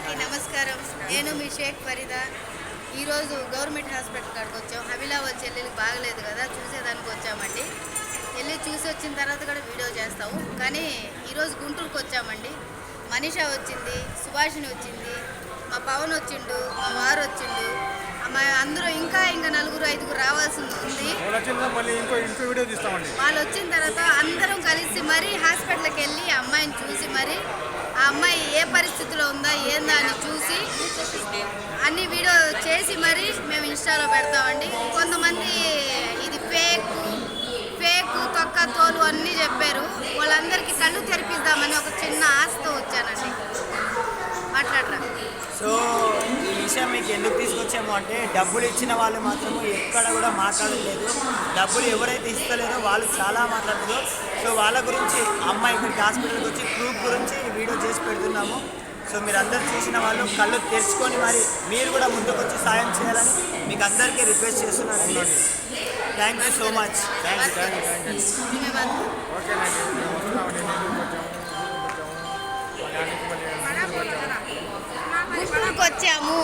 అందరికీ నమస్కారం. నేను మీ షేక్ ఫరీదా. ఈరోజు గవర్నమెంట్ హాస్పిటల్ కాడికి వచ్చాం. హబీలాబాద్ చెల్లెలికి బాగలేదు కదా, చూసేదానికి వచ్చామండి. వెళ్ళి చూసి వచ్చిన తర్వాత కూడా వీడియో చేస్తాము. కానీ ఈరోజు గుంటూరుకు వచ్చామండి. మనీషా వచ్చింది, సుభాషిణి వచ్చింది, మా పవన్ వచ్చిండు, మా వారు వచ్చిండు, మా అందరూ ఇంకా నలుగురు ఐదుగురు రావాల్సి ఉంది. వాళ్ళు వచ్చిన తర్వాత అందరం కలిసి మరీ హాస్పిటల్కి వెళ్ళి ఆ అమ్మాయిని చూసి మరి ఆ అమ్మాయి ఏ పరిస్థితిలో ఉందా ఏందా అని చూసి అన్ని వీడియో చేసి మరి మేము ఇన్స్టాలో పెడతామండి. కొంతమంది ఇది ఫేక్ తొక్క తోలు అన్నీ చెప్పారు. వాళ్ళందరికీ కళ్ళు తెరిపిద్దామని ఒక చిన్న ఆశతో వచ్చానండి. మాట్లాడరా. సో ఈ విషయం మీకు ఎందుకు తీసుకొచ్చాము అంటే, డబ్బులు ఇచ్చిన వాళ్ళు మాత్రము ఎక్కడ కూడా మాట్లాడలేదు. డబ్బులు ఎవరైతే ఇస్తలేరో వాళ్ళు చాలా మాట్లాడుతారు. సో వాళ్ళ గురించి అమ్మాయి ఇక్కడికి హాస్పిటల్కి వచ్చి ప్రూఫ్ గురించి వీడియో చేసి పెడుతున్నాము. సో మీరు అందరు చూసిన వాళ్ళు కళ్ళు తెరుచుకొని మరి మీరు కూడా ముందుకు వచ్చి సాయం చేయాలని మీకు అందరికీ రిక్వెస్ట్ చేస్తున్నాను. Thank you so much. గుంటూరుకు వచ్చాము.